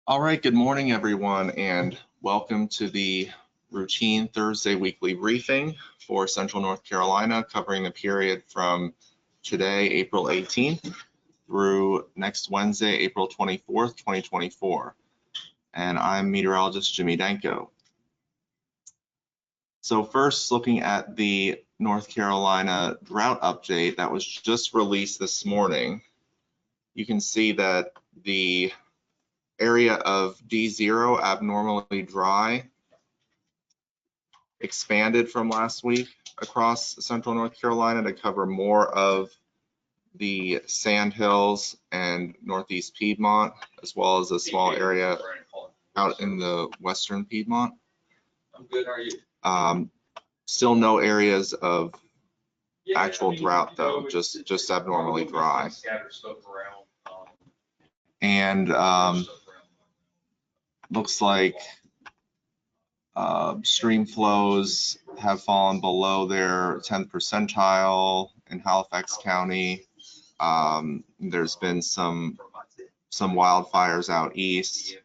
All right, good morning, everyone, and welcome to the routine Thursday weekly briefing for Central North Carolina, covering the period from today, April 18th, through next Wednesday, April 24th, 2024. And I'm meteorologist Jimmy Danko. So first, looking at the North Carolina drought update that was just released this morning, you can see that the area of D0, abnormally dry, expanded from last week across central North Carolina to cover more of the Sandhills and Northeast Piedmont, as well as a small area out in the Western Piedmont. I'm good, how are you? Still no areas of actual drought though, just abnormally dry. And looks like stream flows have fallen below their 10th percentile in Halifax County. There's been some wildfires out east.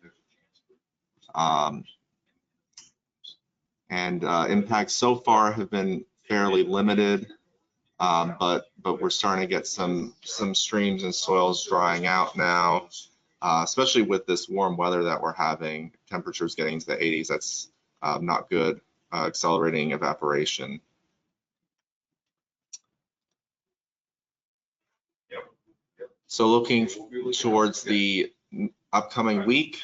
And impacts so far have been fairly limited, but we're starting to get some streams and soils drying out now, especially with this warm weather that we're having. Temperatures getting into the 80s, that's not good, accelerating evaporation. So looking towards the upcoming week,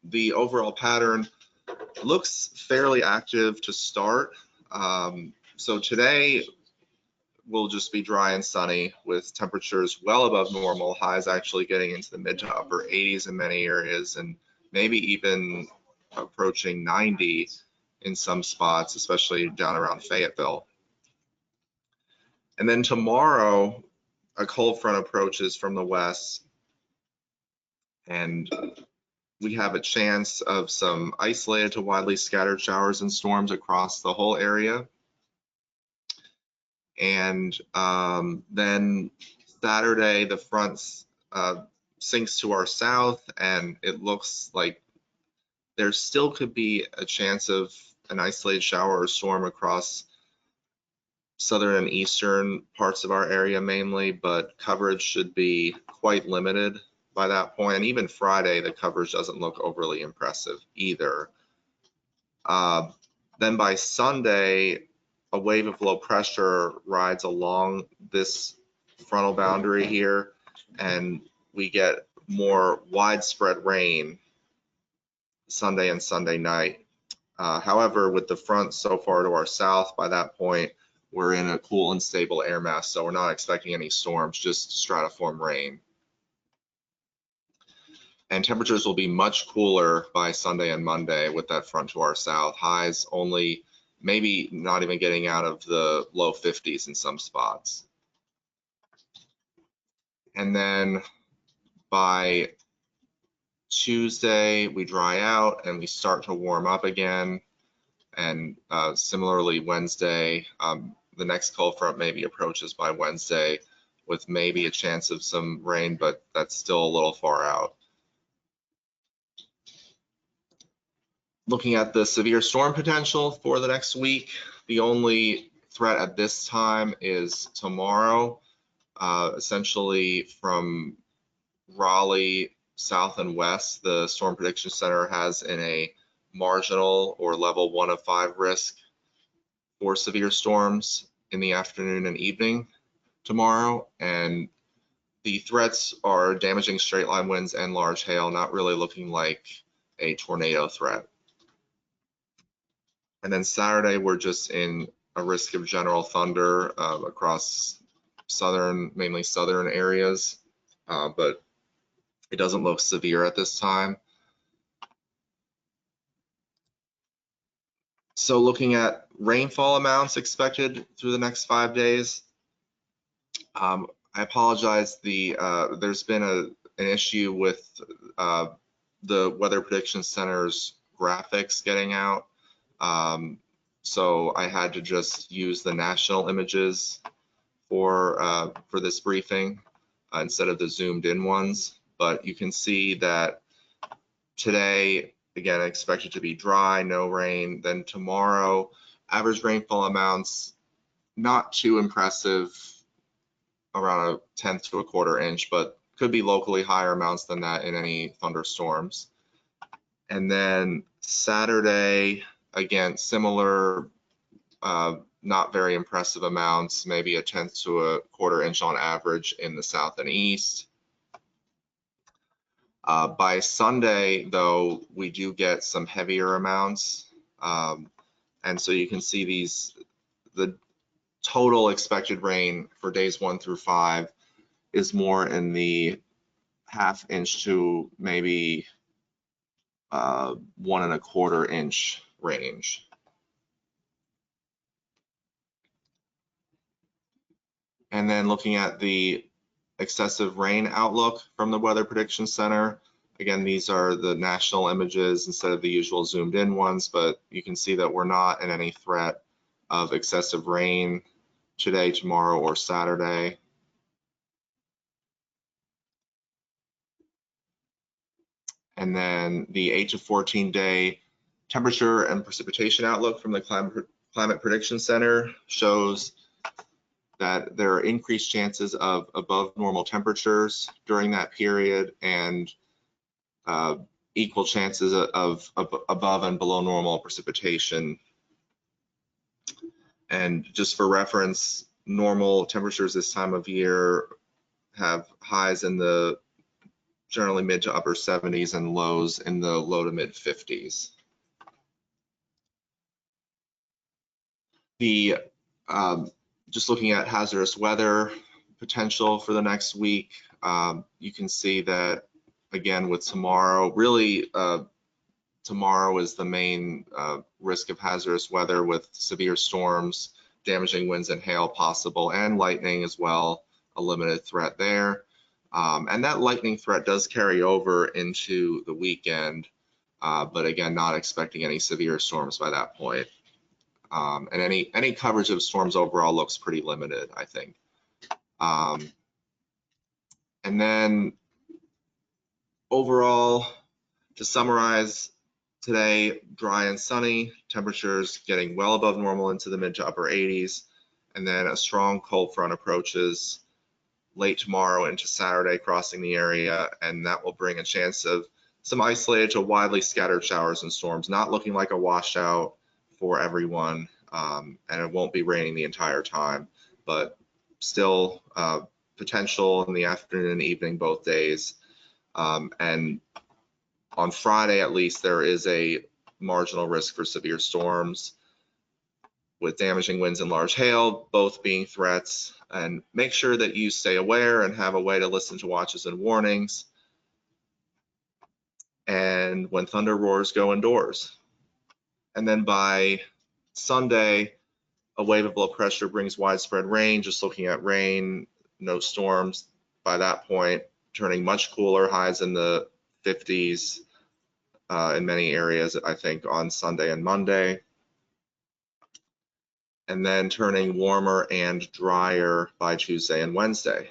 the overall pattern looks fairly active to start. So today will just be dry and sunny with temperatures well above normal, highs actually getting into the mid to upper 80s in many areas and maybe even approaching 90 in some spots, especially down around Fayetteville. And then tomorrow, a cold front approaches from the west, and we have a chance of some isolated to widely scattered showers and storms across the whole area. And then Saturday, the front sinks to our south, and it looks like there still could be a chance of an isolated shower or storm across southern and eastern parts of our area mainly, but coverage should be quite limited by that point. And even Friday, the coverage doesn't look overly impressive either. Then by Sunday, a wave of low pressure rides along this frontal boundary here, and we get more widespread rain Sunday and Sunday night. However, with the front so far to our south, by that point, we're in a cool and stable air mass, so we're not expecting any storms, just stratiform rain. And temperatures will be much cooler by Sunday and Monday with that front to our south. Highs only maybe not even getting out of the low 50s in some spots. And then by Tuesday, we dry out and we start to warm up again. And similarly, Wednesday, the next cold front maybe approaches by Wednesday with maybe a chance of some rain, but that's still a little far out. Looking at the severe storm potential for the next week, the only threat at this time is tomorrow, essentially from Raleigh south and west. The Storm Prediction Center has in a marginal or level 1 of 5 risk for severe storms in the afternoon and evening tomorrow, and the threats are damaging straight line winds and large hail, not really looking like a tornado threat. And then Saturday, we're just in a risk of general thunder across mainly southern areas, but it doesn't look severe at this time. So looking at rainfall amounts expected through the next 5 days, I apologize. There's been an issue with the Weather Prediction Center's graphics getting out. So I had to just use the national images for this briefing instead of the zoomed in ones. But you can see that Today, again, expected to be dry, no rain. Then tomorrow, average rainfall amounts not too impressive, around a tenth to a quarter inch, but could be locally higher amounts than that in any thunderstorms. And then Saturday, again, similar, not very impressive amounts, maybe a tenth to a quarter inch on average in the south and east. By Sunday, though, we do get some heavier amounts. And so you can see the total expected rain for days 1 through 5 is more in the ½ inch to maybe 1 1/4 inch range. And then looking at the excessive rain outlook from the Weather Prediction Center. Again, these are the national images instead of the usual zoomed in ones, but you can see that we're not in any threat of excessive rain today, tomorrow, or Saturday. And then the 8 to 14 day temperature and precipitation outlook from the Climate Prediction Center shows that there are increased chances of above normal temperatures during that period, and equal chances of above and below normal precipitation. And just for reference, normal temperatures this time of year have highs in the generally mid to upper 70s and lows in the low to mid 50s. The just looking at hazardous weather potential for the next week, you can see that again with tomorrow, really tomorrow is the main risk of hazardous weather, with severe storms, damaging winds and hail possible, and lightning as well, a limited threat there. And that lightning threat does carry over into the weekend, but again, not expecting any severe storms by that point. And any coverage of storms overall looks pretty limited, I think. And then overall, to summarize, today, dry and sunny, temperatures getting well above normal into the mid to upper 80s, and then a strong cold front approaches late tomorrow into Saturday, crossing the area, and that will bring a chance of some isolated to widely scattered showers and storms, not looking like a washout for everyone, and it won't be raining the entire time, but still potential in the afternoon and evening both days. And on Friday, at least, there is a marginal risk for severe storms with damaging winds and large hail, both being threats. And make sure that you stay aware and have a way to listen to watches and warnings. And when thunder roars, go indoors. And then by Sunday, a wave of low pressure brings widespread rain. Just looking at rain, no storms by that point, turning much cooler, highs in the 50s in many areas, I think, on Sunday and Monday. And then turning warmer and drier by Tuesday and Wednesday.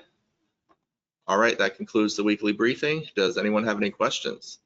All right, that concludes the weekly briefing. Does anyone have any questions?